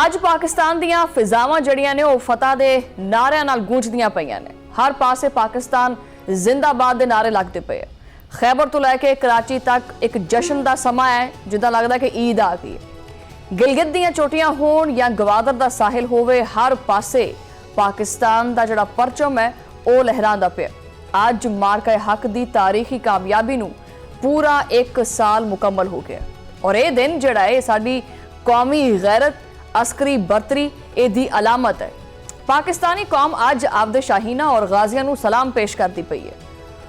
ਅੱਜ ਪਾਕਿਸਤਾਨ ਦੀਆਂ ਫਿਜ਼ਾਵਾਂ ਜਿਹੜੀਆਂ ਨੇ ਉਹ ਫਤਹ ਦੇ ਨਾਰਿਆਂ ਨਾਲ ਗੂੰਜਦੀਆਂ ਪਈਆਂ ਨੇ। ਹਰ ਪਾਸੇ ਪਾਕਿਸਤਾਨ ਜ਼ਿੰਦਾਬਾਦ ਦੇ ਨਾਰੇ ਲੱਗਦੇ ਪਏ। ਖੈਬਰ ਤੋਂ ਲੈ ਕੇ ਕਰਾਚੀ ਤੱਕ ਇੱਕ ਜਸ਼ਨ ਦਾ ਸਮਾਂ ਹੈ, ਜਿੱਦਾਂ ਲੱਗਦਾ ਕਿ ਈਦ ਆ ਗਈ ਹੈ। ਗਿਲਗਿਤ ਦੀਆਂ ਚੋਟੀਆਂ ਹੋਣ ਜਾਂ ਗਵਾਦਰ ਦਾ ਸਾਹਿਲ ਹੋਵੇ, ਹਰ ਪਾਸੇ ਪਾਕਿਸਤਾਨ ਦਾ ਜਿਹੜਾ ਪਰਚਮ ਹੈ ਉਹ ਲਹਿਰਾਂਦਾ ਪਿਆ। ਅੱਜ ਮਾਰਕਾ ਹੱਕ ਦੀ ਤਾਰੀਖੀ ਕਾਮਯਾਬੀ ਨੂੰ ਪੂਰਾ 1 ਸਾਲ ਮੁਕੰਮਲ ਹੋ ਗਿਆ ਔਰ ਇਹ ਦਿਨ ਜਿਹੜਾ ਹੈ ਸਾਡੀ ਕੌਮੀ ਗੈਰਤ, ਅਸਕਰੀ ਬਰਤਰੀ ਇਹਦੀ ਅਲਾਮਤ ਹੈ। ਪਾਕਿਸਤਾਨੀ ਕੌਮ ਅੱਜ ਆਪਦੇ ਸ਼ਾਹੀਨਾ ਔਰ ਗਾਜ਼ੀਆਂ ਨੂੰ ਸਲਾਮ ਪੇਸ਼ ਕਰਦੀ ਪਈ ਹੈ।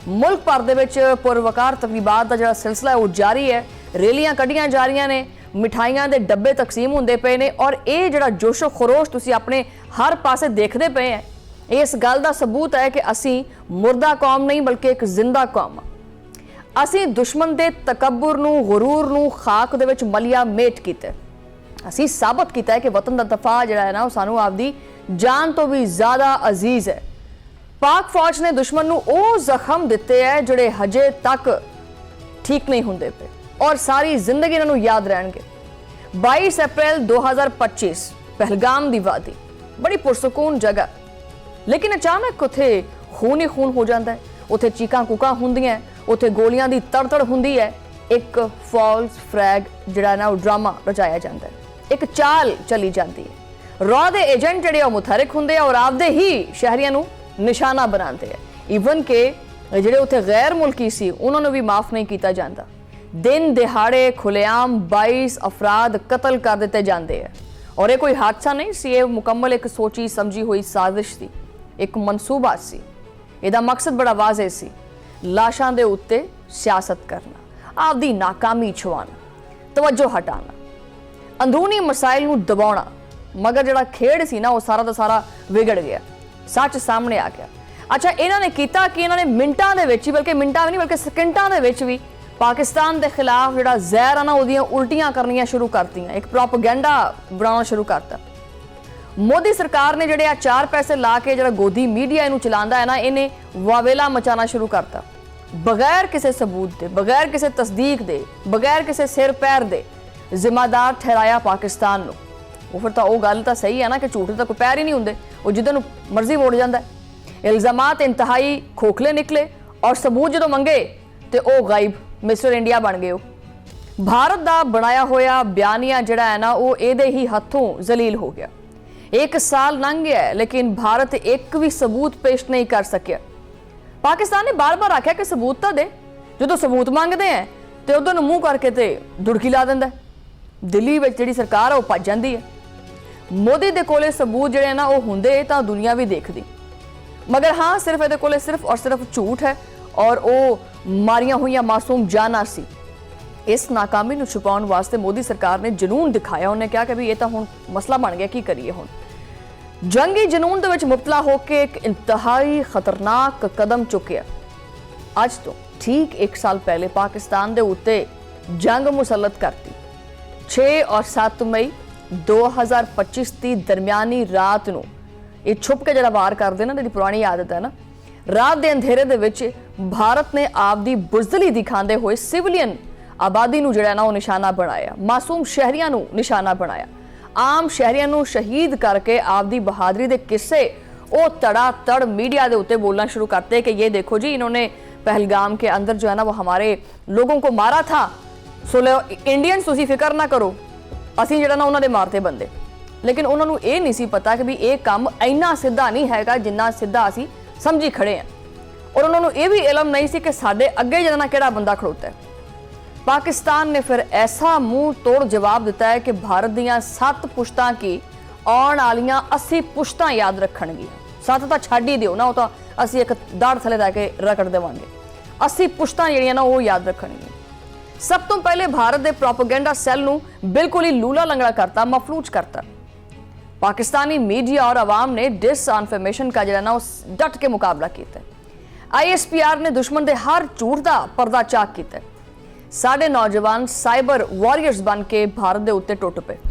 ਮੁਲਕ ਭਰ ਦੇ ਵਿੱਚ ਪੁਰਵਕਾਰ ਤਕਰੀਬਾਤ ਦਾ ਜਿਹੜਾ ਸਿਲਸਿਲਾ ਉਹ ਜਾਰੀ ਹੈ। ਰੈਲੀਆਂ ਕੱਢੀਆਂ ਜਾ ਰਹੀਆਂ ਨੇ, ਮਿਠਾਈਆਂ ਦੇ ਡੱਬੇ ਤਕਸੀਮ ਹੁੰਦੇ ਪਏ ਨੇ ਔਰ ਇਹ ਜਿਹੜਾ ਜੋਸ਼ੋ ਖਰੋਸ਼ ਤੁਸੀਂ ਆਪਣੇ ਹਰ ਪਾਸੇ ਦੇਖਦੇ ਪਏ ਹੈ, ਇਸ ਗੱਲ ਦਾ ਸਬੂਤ ਹੈ ਕਿ ਅਸੀਂ ਮੁਰਦਾ ਕੌਮ ਨਹੀਂ ਬਲਕਿ ਇੱਕ ਜ਼ਿੰਦਾ ਕੌਮ ਹਾਂ। ਅਸੀਂ ਦੁਸ਼ਮਣ ਦੇ ਤਕੱਬਰ ਨੂੰ, ਗੁਰੂਰ ਨੂੰ ਖਾਕ ਦੇ ਵਿੱਚ ਮਲਿਆ ਮੇਟ ਕੀਤਾ। ਅਸੀਂ ਸਾਬਤ ਕੀਤਾ ਹੈ ਕਿ ਵਤਨ ਦਾ ਦਫਾ ਜਿਹੜਾ ਹੈ ਨਾ ਉਹ ਸਾਨੂੰ ਆਪਦੀ ਜਾਨ ਤੋਂ ਵੀ ਜ਼ਿਆਦਾ ਅਜ਼ੀਜ਼ ਹੈ। ਪਾਕ ਫੌਜ ਨੇ ਦੁਸ਼ਮਣ ਨੂੰ ਉਹ ਜ਼ਖਮ ਦਿੱਤੇ ਹੈ ਜਿਹੜੇ ਹਜੇ ਤੱਕ ਠੀਕ ਨਹੀਂ ਹੁੰਦੇ ਪਏ ਔਰ ਸਾਰੀ ਜ਼ਿੰਦਗੀ ਇਹਨਾਂ ਨੂੰ ਯਾਦ ਰਹਿਣਗੇ। 22 ਅਪ੍ਰੈਲ 2025 ਪਹਿਲਗਾਮ ਦੀ ਵਾਦੀ, ਬੜੀ ਪੁਰਸਕੂਨ ਜਗ੍ਹਾ, ਲੇਕਿਨ ਅਚਾਨਕ ਉੱਥੇ ਖੂਨ ਹੀ ਖੂਨ ਹੋ ਜਾਂਦਾ ਹੈ। ਉੱਥੇ ਚੀਕਾਂ ਕੂਕਾਂ ਹੁੰਦੀਆਂ, ਉੱਥੇ ਗੋਲੀਆਂ ਦੀ ਤੜਤੜ ਹੁੰਦੀ ਹੈ। ਇੱਕ ਫਾਲਸ ਫਲੈਗ ਜਿਹੜਾ ਨਾ ਉਹ ਡਰਾਮਾ ਰਚਾਇਆ ਜਾਂਦਾ ਹੈ, ਇੱਕ ਚਾਲ ਚਲੀ ਜਾਂਦੀ ਹੈ। ਰॉ ਦੇ ਏਜੰਟ ਜਿਹੜੇ ਉਹ ਮੁਤਹਰਕ ਹੁੰਦੇ ਆ ਔਰ ਆਪਦੇ ਹੀ ਸ਼ਹਿਰੀਆਂ ਨੂੰ ਨਿਸ਼ਾਨਾ ਬਣਾਉਂਦੇ ਆ। ਈਵਨ ਕਿ ਜਿਹੜੇ ਉੱਥੇ ਗੈਰ ਮੁਲਕੀ ਸੀ ਉਹਨਾਂ ਨੂੰ ਵੀ ਮਾਫ ਨਹੀਂ ਕੀਤਾ ਜਾਂਦਾ। ਦਿਨ ਦਿਹਾੜੇ ਖੁੱਲੇਆਮ 22 ਅਫਰਾਦ ਕਤਲ ਕਰ ਦਿੱਤੇ ਜਾਂਦੇ ਆ ਔਰ ਇਹ ਕੋਈ ਹਾਦਸਾ ਨਹੀਂ ਸੀ, ਇਹ ਮੁਕੰਮਲ ਇੱਕ ਸੋਚੀ ਸਮਝੀ ਹੋਈ ਸਾਜ਼ਿਸ਼ ਸੀ, ਇੱਕ ਮਨਸੂਬਾ ਸੀ। ਇਹਦਾ ਮਕਸਦ ਬੜਾ ਵਾਜ਼ਿਹ ਸੀ, ਲਾਸ਼ਾਂ ਦੇ ਉੱਤੇ ਸਿਆਸਤ ਕਰਨਾ, ਆਪਦੀ ਨਾਕਾਮੀ ਛੁਆਣਾ, ਤਵੱਜੋ ਹਟਾਣਾ, ਅੰਦਰੂਨੀ ਮਸਾਇਲ ਨੂੰ ਦਬਾਉਣਾ। ਮਗਰ ਜਿਹੜਾ ਖੇਡ ਸੀ ਨਾ ਉਹ ਸਾਰਾ ਦਾ ਸਾਰਾ ਵਿਗੜ ਗਿਆ, ਸੱਚ ਸਾਹਮਣੇ ਆ ਗਿਆ। ਅੱਛਾ, ਇਹਨਾਂ ਨੇ ਕੀਤਾ ਕਿ ਇਹਨਾਂ ਨੇ ਮਿੰਟਾਂ ਦੇ ਵਿੱਚ ਹੀ, ਬਲਕਿ ਮਿੰਟਾਂ ਵੀ ਨਹੀਂ ਬਲਕਿ ਸਕਿੰਟਾਂ ਦੇ ਵਿੱਚ ਵੀ ਪਾਕਿਸਤਾਨ ਦੇ ਖਿਲਾਫ ਜਿਹੜਾ ਜ਼ਹਿਰ ਆ ਨਾ ਉਹਦੀਆਂ ਉਲਟੀਆਂ ਕਰਨੀਆਂ ਸ਼ੁਰੂ ਕਰਤੀਆਂ, ਇੱਕ ਪ੍ਰੋਪਗੈਂਡਾ ਬਣਾਉਣਾ ਸ਼ੁਰੂ ਕਰਤਾ। ਮੋਦੀ ਸਰਕਾਰ ਨੇ ਜਿਹੜੇ ਆ 4 ਪੈਸੇ ਲਾ ਕੇ ਜਿਹੜਾ ਗੋਦੀ ਮੀਡੀਆ ਇਹਨੂੰ ਚਲਾਉਂਦਾ ਹੈ ਨਾ, ਇਹਨੇ ਵਾਵੇਲਾ ਮਚਾਣਾ ਸ਼ੁਰੂ ਕਰਤਾ। ਬਗੈਰ ਕਿਸੇ ਸਬੂਤ ਦੇ, ਬਗੈਰ ਕਿਸੇ ਤਸਦੀਕ ਦੇ, ਬਗੈਰ ਕਿਸੇ ਸਿਰ ਪੈਰ ਦੇ ਜ਼ਿੰਮੇਦਾਰ ਠਹਿਰਾਇਆ ਪਾਕਿਸਤਾਨ ਨੂੰ। ਉਹ ਫਿਰ ਤਾਂ ਉਹ ਗੱਲ ਤਾਂ ਸਹੀ ਹੈ ਨਾ ਕਿ ਝੂਠ ਤਾਂ ਕੋਈ ਪੈਰ ਹੀ ਨਹੀਂ ਹੁੰਦੇ, ਉਹ ਜਿੱਦਾਂ ਨੂੰ ਮਰਜ਼ੀ ਮੋੜ ਜਾਂਦਾ ਹੈ। ਇਲਜ਼ਾਮਾਤ ਇੰਤਹਾਈ ਖੋਖਲੇ ਨਿਕਲੇ ਔਰ ਸਬੂਤ ਜਦੋਂ ਮੰਗੇ ਤੇ ਉਹ ਗਾਇਬ, ਮਿਸਟਰ ਇੰਡੀਆ ਬਣ ਗਏ। ਉਹ ਭਾਰਤ ਦਾ ਬਣਾਇਆ ਹੋਇਆ ਬਿਆਨੀਆ ਜਿਹੜਾ ਹੈ ਨਾ ਉਹ ਇਹਦੇ ਹੀ ਹੱਥੋਂ ਜ਼ਲੀਲ ਹੋ ਗਿਆ। 1 ਸਾਲ ਲੰਘ ਗਿਆ ਲੇਕਿਨ ਭਾਰਤ ਇੱਕ ਵੀ ਸਬੂਤ ਪੇਸ਼ ਨਹੀਂ ਕਰ ਸਕਿਆ। ਪਾਕਿਸਤਾਨ ਨੇ ਬਾਰ-ਬਾਰ ਆਖਿਆ ਕਿ ਸਬੂਤ ਤਾਂ ਦੇ, ਜਦੋਂ ਸਬੂਤ ਮੰਗਦੇ ਆ ਤੇ ਉਦੋਂ ਨੂੰ ਮੂੰਹ ਕਰਕੇ ਤੇ ਦੁੜਕੀ ਲਾ ਦਿੰਦਾ। ਦਿੱਲੀ ਵਿੱਚ ਜਿਹੜੀ ਸਰਕਾਰ ਆ ਉਹ ਭੱਜ ਜਾਂਦੀ ਹੈ। ਮੋਦੀ ਦੇ ਕੋਲੇ ਸਬੂਤ ਜਿਹੜੇ ਨਾ ਉਹ ਹੁੰਦੇ ਤਾਂ ਦੁਨੀਆ ਵੀ ਦੇਖਦੀ, ਮਗਰ ਹਾਂ ਸਿਰਫ ਇਹਦੇ ਕੋਲੇ ਸਿਰਫ ਔਰ ਸਿਰਫ ਝੂਠ ਹੈ ਔਰ ਉਹ ਮਾਰੀਆਂ ਹੋਈਆਂ ਮਾਸੂਮ ਜਾਨਾਂ ਸੀ। ਇਸ ਨਾਕਾਮੀ ਨੂੰ ਛੁਪਾਉਣ ਵਾਸਤੇ ਮੋਦੀ ਸਰਕਾਰ ਨੇ ਜਨੂਨ ਦਿਖਾਇਆ। ਉਹਨੇ ਕਿਹਾ ਕਿ ਵੀ ਇਹ ਤਾਂ ਹੁਣ ਮਸਲਾ ਬਣ ਗਿਆ, ਕੀ ਕਰੀਏ ਹੁਣ। ਜੰਗੀ ਜਨੂਨ ਦੇ ਵਿੱਚ ਮੁਬਤਲਾ ਹੋ ਕੇ ਇੱਕ ਇੰਤਹਾਈ ਖਤਰਨਾਕ ਕਦਮ ਚੁੱਕਿਆ। ਅੱਜ ਤੋਂ ਠੀਕ 1 ਸਾਲ ਪਹਿਲੇ ਪਾਕਿਸਤਾਨ ਦੇ ਉੱਤੇ ਜੰਗ ਮੁਸੱਲਤ ਕਰਤੀ। 6 ਔਰ 7 ਮਈ 2025 ਦੀ ਦਰਮਿਆਨੀ ਰਾਤ ਨੂੰ ਇਹ ਛੁਪ ਕੇ ਜਿਹੜਾ ਵਾਰ ਕਰਦੇ ਨਾ, ਜਿਹੜੀ ਪੁਰਾਣੀ ਆਦਤ ਹੈ ਨਾ, ਰਾਤ ਦੇ ਅੰਧੇਰੇ ਦੇ ਵਿੱਚ ਭਾਰਤ ਨੇ ਆਪਦੀ ਬੁਜ਼ਦਲੀ ਦਿਖਾਉਂਦੇ ਹੋਏ ਸਿਵਲੀਅਨ ਆਬਾਦੀ ਨੂੰ ਜਿਹੜਾ ਨਾ ਉਹ ਨਿਸ਼ਾਨਾ ਬਣਾਇਆ, ਮਾਸੂਮ ਸ਼ਹਿਰੀਆਂ ਨੂੰ ਨਿਸ਼ਾਨਾ ਬਣਾਇਆ, ਆਮ ਸ਼ਹਿਰੀਆਂ ਨੂੰ ਸ਼ਹੀਦ ਕਰਕੇ ਆਪਦੀ ਬਹਾਦਰੀ ਦੇ ਕਿੱਸੇ ਉਹ तड़ातड़ मीडिया ਦੇ ਉੱਤੇ बोलना शुरू करते कि ये देखो जी इन्होंने पहलगाम के अंदर जो है ना वो हमारे लोगों को मारा था, सो इंडियंस तुसी फिक्र ना करो, ਅਸੀਂ ਜਿਹੜਾ ਨਾ ਉਹਨਾਂ ਦੇ ਮਾਰਤੇ ਬੰਦੇ। ਲੇਕਿਨ ਉਹਨਾਂ ਨੂੰ ਇਹ ਨਹੀਂ ਸੀ ਪਤਾ ਕਿ ਵੀ ਇਹ ਕੰਮ ਇੰਨਾ ਸਿੱਧਾ ਨਹੀਂ ਹੈਗਾ ਜਿੰਨਾ ਸਿੱਧਾ ਅਸੀਂ ਸਮਝੀ ਖੜੇ ਆ ਔਰ ਉਹਨਾਂ ਨੂੰ ਇਹ ਵੀ ਇਲਮ ਨਹੀਂ ਸੀ ਕਿ ਸਾਡੇ ਅੱਗੇ ਜਿਹੜਾ ਨਾ ਕਿਹੜਾ ਬੰਦਾ ਖੜੋਤਾ ਹੈ। ਪਾਕਿਸਤਾਨ ਨੇ ਫਿਰ ਐਸਾ ਮੂੰਹ ਤੋੜ ਜਵਾਬ ਦਿੱਤਾ ਹੈ ਕਿ ਭਾਰਤ ਦੀਆਂ 7 ਪੁਸ਼ਤਾਂ ਕੀ ਆਉਣ ਵਾਲੀਆਂ 80 ਪੁਸ਼ਤਾਂ ਯਾਦ ਰੱਖਣਗੀਆਂ। 7 ਤਾਂ ਛੱਡ ਹੀ ਦਿਓ ਨਾ, ਉਹ ਤਾਂ ਅਸੀਂ ਇੱਕ ਦਾੜ ਥੱਲੇ ਲੈ ਕੇ ਰਗੜ ਦੇਵਾਂਗੇ। 80 ਪੁਸ਼ਤਾਂ ਜਿਹੜੀਆਂ ਨਾ ਉਹ ਯਾਦ ਰੱਖਣਗੀਆਂ। सब तो पहले भारत के प्रोपेगेंडा सैल नूं बिल्कुल ही लूला लंगड़ा करता, मफलूज करता। पाकिस्तानी मीडिया और अवाम ने डिसइनफॉर्मेशन का जो डट के मुकाबला किया। ISPR ने दुश्मन के हर झूठ का पर्दा चाक किया। साडे नौजवान साइबर वॉरियर्स बन के भारत के उत्ते टुट पे।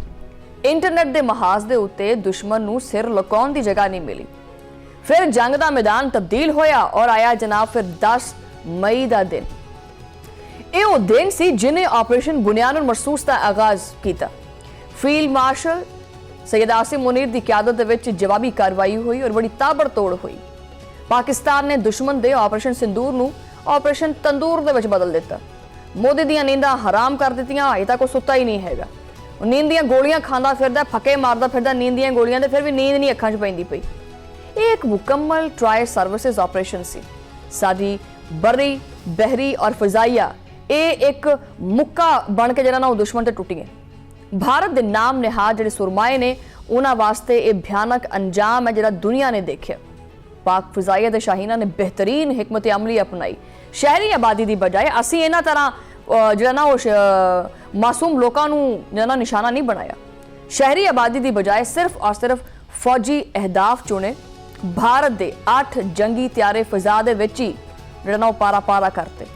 इंटरनेट के महाज के उत्ते दुश्मन नूं सिर लुकाउण की जगह नहीं मिली। फिर जंग का मैदान तब्दील होया और आया जनाब फिर 10 मई का दिन। ਇਹ ਉਹ ਦਿਨ ਸੀ ਜਿਨੇ ਆਪਰੇਸ਼ਨ ਬੁਨਿਆਦ ਮਰਸੂਸ ਦਾ ਆਗਾਜ਼ ਕੀਤਾ। ਫੀਲਡ ਮਾਰਸ਼ਲ सैयद आसिम मुनीर की क्यादत दे विच जवाबी कार्रवाई हुई और बड़ी ताबड़तोड़ हुई। पाकिस्तान ने दुश्मन के ऑपरेशन सिंदूर नूं ऑपरेशन तंदूर दे विच बदल दिता। मोदी दीआं नींदां हराम कर दित्तियां, अजे तक सुता ही नहीं हैगा। नींद दीआं गोलियां खांदा फिरदा, फके मारदा फिरदा नींद दीआं गोलियां, ते फिर भी नींद नहीं अखां 'च पैंदी पई। ये एक मुकम्मल ट्राई सर्विसेज ऑपरेशन सी। साडी बरी, बहरी और फिजाइया ये एक मुक्का बन के जिहड़ा ना दुश्मन ते टुट गए। भारत के नाम निहार जिहड़े सुरमाए ने उन्हां वास्ते ये भयानक अंजाम है जिहड़ा दुनिया ने देखिया। पाक फिजाइया दे शाहीना ने बेहतरीन हिकमत अमली अपनाई। शहरी आबादी की बजाय असी इन्हां तरह जिहड़ा ना मासूम लोगों नूं जिहड़ा ना निशाना नहीं बनाया। शहरी आबादी की बजाय सिर्फ और सिर्फ फौजी अहदाफ चुने। भारत के 8 जंगी त्यारे फिजा दे विच ही जिहड़ा ना पारा पारा करते।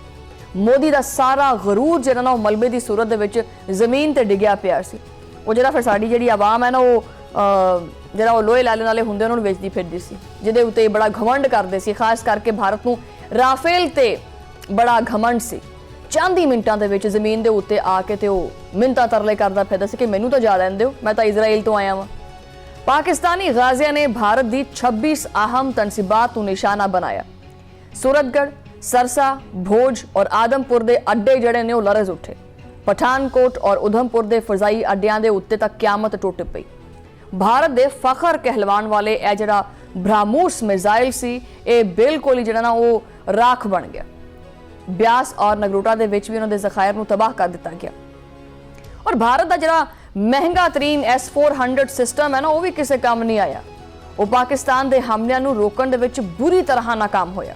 मोदी का सारा गरूर जिहड़ा ना मलबे की सूरत दे विच जमीन ते डिग्या पिया सी। वो जिहड़ा फिर साडी जिहड़ी आवाम है ना वो जिहड़ा लोहे लाले नाले हुंदे उन्हां नूं वेचदी फिरदी सी, जिहदे उत्ते बड़ा घमंड करदे सी। खास करके भारत नूं राफेल ते बड़ा घमंड सी। चंद ही मिनटां दे विच जमीन दे उत्ते आके ते वो मिन्नतां तरले करदा फिरदा सी कि मैनूं तां जा लैण दिओ, मैं तां इजराइल तो आया वां। पाकिस्तानी गाजियां ने भारत की 26 अहम तनसीबात नूं निशाना बनाया। सूरतगढ़, सरसा, भोज और आदमपुर के अड्डे जड़े ने लरज उठे। पठानकोट और उधमपुर के फजाई अड्डियां के उत्ते तक क्यामत टुट पई। भारत के फखर कहलवाण वाले यह जड़ा ब्राह्मोस मिसाइल सी ये बिल्कुल ही जड़ा ना वो राख बन गया। ब्यास और नगरोटा के विच भी उन्होंने जखायर नूं तबाह कर दिता गया। और भारत का जड़ा महंगा तरीन S-400 सिस्टम है ना वो भी किसी काम नहीं आया। वो पाकिस्तान के हमलिਆਂ नूं रोकण दे विच बुरी तरह नाकाम होया।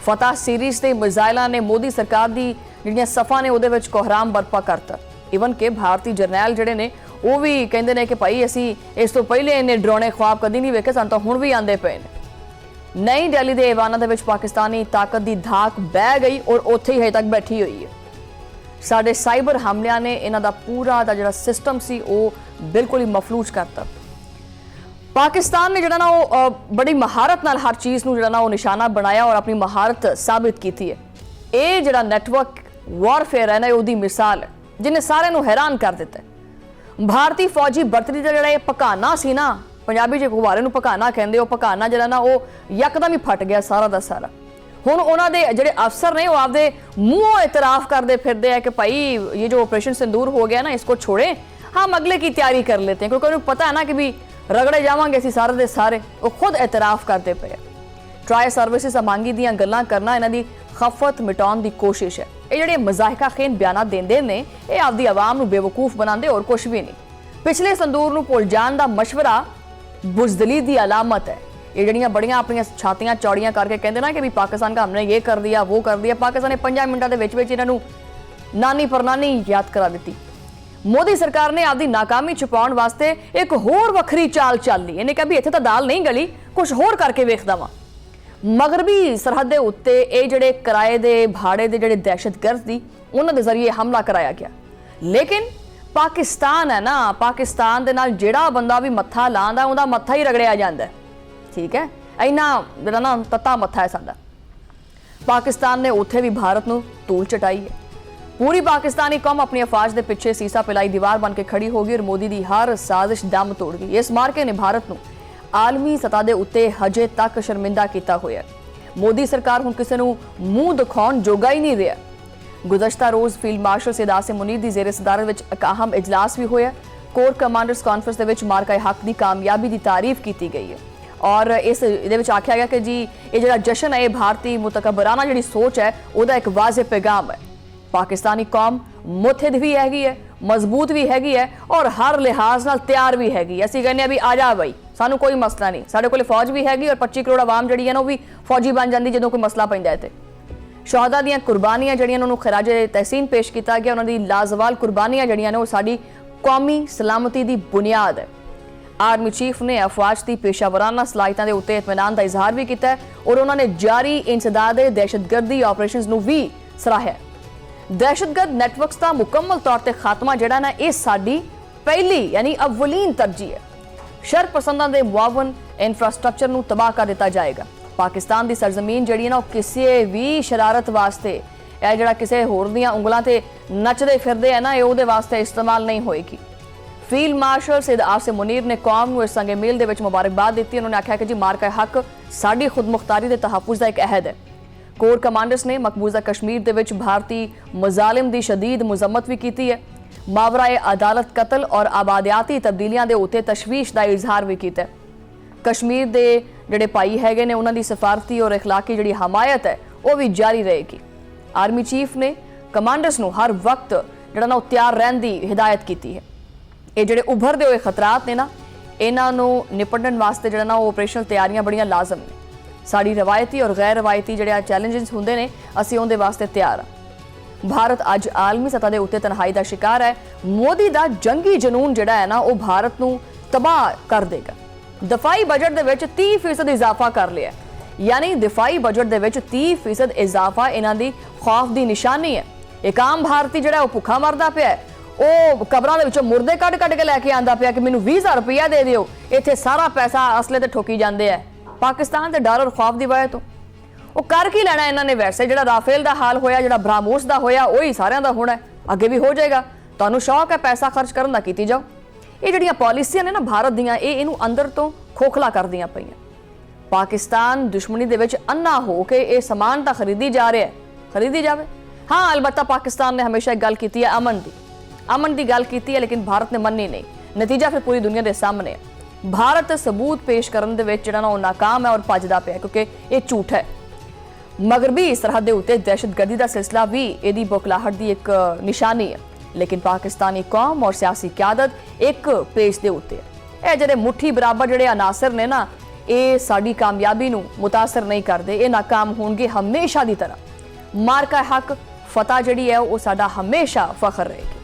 फतह सीरीज के मिसाइलों ने मोदी सरकार की जिहड़ियां सफ़ा ने उहदे विच कोहराम बरपा करता। ईवन के भारतीय जरनैल जिहड़े ने वो भी कहते हैं कि भाई असी इस तो पहले इन्ने डराउने ख्वाब कभी नहीं वेखे, सानूं तां हुण भी आंदे पे ने। नई दिल्ली के ऐवाना दे विच पाकिस्तानी ताकत की धाक बह गई और उत्थे ही हजे तक बैठी हुई है। साडे साइबर हमलिਆਂ ने इन्हां दा पूरा दा जिहड़ा सिस्टम सी वो बिल्कुल ही मफलूज करता। पाकिस्तान ने जिहड़ा ना वो बड़ी महारत नाल हर चीज़ नूं जिहड़ा ना वो निशाना बनाया और अपनी महारत साबित की है। ये जिहड़ा नैटवर्क वॉरफेयर है ना उसदी मिसाल है जिन्हें सारे नूं हैरान कर दिता है। भारतीय फौजी बर्तरी का जिहड़ा पकाना सी ना, पंजाबी च गुब्बारे नूं पकाना कहंदे, वो पकाना जिहड़ा ना वो यकदम ही फट गया सारा दा सारा। हुण उन्हां दे जिहड़े अफसर ने वो आपदे मूंहों इतराफ करते फिरदे हैं कि भाई ये जो ऑपरेशन सिंदूर हो गया ना इसको छोड़ें, हम अगले की तैयारी कर लेते हैं, क्योंकि उन्हें पता है ना कि भी रगड़े जावांगे असीं सारे दे सारे। वो खुद एतराफ़ करते पे। ट्राई सर्विसिज अमांगी दीआं गल्लां करना इन्हां दी खफत मिटाउण दी कोशिश है। ये जिहड़े मज़ाहिका खेन बयानात देंदे ने ये आपदी आवाम नूं बेवकूफ बनांदे और कुछ भी नहीं। पिछले संदूर नूं भुल जाण दा मशवरा बुज़दिली दी अलामत है। ये जड़ियां बड़ियां अपनी छातियां चौड़ियां करके कहते ना कि भी पाकिस्तान का हमने ये कर दिया वो कर दिया। पाकिस्तान ने 5 मिनटों के विच इन्हां नूं नानी परनानी याद करा दी। मोदी सरकार ने आपकी नाकामी छुपाउण वास्ते एक होर वखरी चाल चल ली। इन्हें कहा भी इत्थे तां दाल नहीं गली, कुछ होर करके वेखदा वां। मगरबी सरहद दे उत्ते ये जिहड़े किराए दे भाड़े दे जिहड़े दहशतगर्द दी उन्हां दे जरिए हमला कराया गया। लेकिन पाकिस्तान है ना, पाकिस्तान दे नाल जिहड़ा बंदा भी मत्था लांदा उहदा मत्था ही रगड़िया जांदा है। ठीक है, इन्ना जिहड़ा ना तत्ता मत्था है साडा। पाकिस्तान ने उत्थे भी भारत नूं तूल चटाई है। पूरी पाकिस्तानी कौम अपनी अफवाज के पिछे सीसा पिलाई दीवार बन के खड़ी होगी और मोदी की हर साजिश दम तोड़ गई। इस मार्के ने भारत नूं आलमी सतह के उत्ते हजे तक शर्मिंदा किया होया। मोदी सरकार हुण किसी नूं मूँह दिखाउण जोगा ही नहीं रहा। गुज़श्ता रोज़ फील्ड मार्शल सैयद आसिम मुनीर की ज़ेरे सदारत विच एक अहम इजलास भी होया। कोर कमांडर्स कॉन्फ्रेंस दे विच मार्का हक की कामयाबी की तारीफ की गई है और इस दे विच आख्या गया कि जी ये जिहड़ा जश्न है भारतीय मुतकबराना जिहड़ी सोच है उसका एक वाज़े पैगाम है। पाकिस्तानी कौम मुतहिद भी हैगी है, मजबूत भी हैगी है और हर लिहाज नाल तैयार भी हैगी। असीं कहने भी आ जा बई, सानू कोई मसला नहीं, साडे कोल फौज भी हैगी और 25 करोड़ आवाम जिहड़ी है ना वो भी फौजी बन जाती जो कोई मसला पैंदा है। ते शहादा दीआं कुर्बानियां जिहड़ियां उन्होंने खराजे तहसीन पेश किया गया। उन्होंने लाजवाल कुर्बानियां जिहड़ियां ने वो साडी कौमी सलामती की बुनियाद है। आर्मी चीफ ने अफवाज की पेशावराना सलाहियतां दे उत्ते इत्मीनान का इजहार भी किया और उन्होंने जारी इंसदादे दहशतगर्दी ऑपरेशंस नूं भी सराहिया। दहशतगर्द नैटवर्क्स का मुकम्मल तौर पर खात्मा जिहड़ा ना ये साडी पहली यानी अव्वलीन तरजीह है। शरपसंदां दे मुआवन इंफ्रास्ट्रक्चर नूं तबाह कर दिता जाएगा। पाकिस्तान की सरजमीन जिहड़ी ना किसी भी शरारत वास्ते या जिहड़ा किसी होर दीआं उंगलां ते नचदे फिरदे है ना ये उहदे वास्ते इस्तेमाल नहीं होएगी। फील्ड मार्शल सैयद आसिम मुनीर ने कौम को इस संगे मेल दे विच मुबारकबाद दी। उन्होंने आख्या कि जी मार्का हक साडी खुद मुख्तारी दे तहफ़ुज़ दा एक अहद है। कोर कमांडर्स ने मकबूजा कश्मीर दे विच भारती मुजालिम दी शदीद मुजम्मत भी की है। मावराए अदालत कतल और आबादियाती तब्दीलियां दे उत्ते तशवीश का इजहार भी किया। कश्मीर के जिहड़े भाई हैगे ने उन्हां दी सफारती और इखलाकी जिहड़ी हमायत है वह भी जारी रहेगी। आर्मी चीफ ने कमांडर्स नूं हर वक्त जिहड़ा ना तैयार रहने की हिदायत की है। ये जिहड़े उभरदे हुए खतरात ने ना इन्हां नूं निपटण वास्ते जिहड़ा ना ऑपरेशनल तैयारियां बड़ियां लाजम ने। साड़ी रवायती और गैर रवायती जिहड़े चैलेंजेस हुंदे ने असीं उहदे वास्ते तैयार हां। भारत अज आलमी सतह के उत्ते तनहाई का शिकार है। मोदी का जंगी जनून जिहड़ा है ना वो भारत नूं तबाह कर देगा। दफाई बजट दे विच 30% इजाफा कर लिया, यानी दिफाई बजट दे विच 30% इजाफा इन्हां दी खौफ की निशानी है। एक आम भारती जिहड़ा भुखा मरदा पिया है, वो कबरां दे विचों मुर्दे कढ के लैके आंदा पिया कि मैनूं 20,000 रुपया दे दिओ, इत्थे सारा पैसा असले ते ठोकी जांदे है पाकिस्तान के डर और खौफ की वजह तो। वो कर की लैना इन्हां ने? वैसे जिहड़ा राफेल का हाल होया, जिहड़ा ब्राह्मोस का होया, वही सारिਆਂ ਦਾ होना है, अगे भी हो जाएगा। तुहानूं शौक है पैसा खर्च करन दा, कीती जाओ। ये जिहड़ियां पॉलिसियां ने ना भारत दियां, इहनूं अंदर तो खोखला करदियां पईयां। पाकिस्तान दुश्मनी दे विच अन्ना हो के ये समान तो खरीदी जा रहा है, खरीदी जावे। हाँ, अलबत्ता पाकिस्तान ने हमेशा एक गल की है अमन की गल की है, लेकिन भारत ने मन्नी नहीं। नतीजा फिर पूरी दुनिया के सामने है। भारत सबूत पेश करने दे विच जिहड़ा ना नाकाम है और भजदा पिया, क्योंकि ये झूठ है। मगरबी सरहद के उत्ते दहशतगर्दी का सिलसिला भी इहदी बौखलाहट की एक निशानी है। लेकिन पाकिस्तानी कौम और सियासी क्यादत एक पेज के उत्ते है। जिहड़े मुट्ठी बराबर जिहड़े अनासर ने ना, ये साडी कामयाबी नूं मुतासर नहीं करते। ये नाकाम होणगे हमेशा की तरह। मार्का हक फतह जिहड़ी है वो साडा हमेशा फखर रहेगी।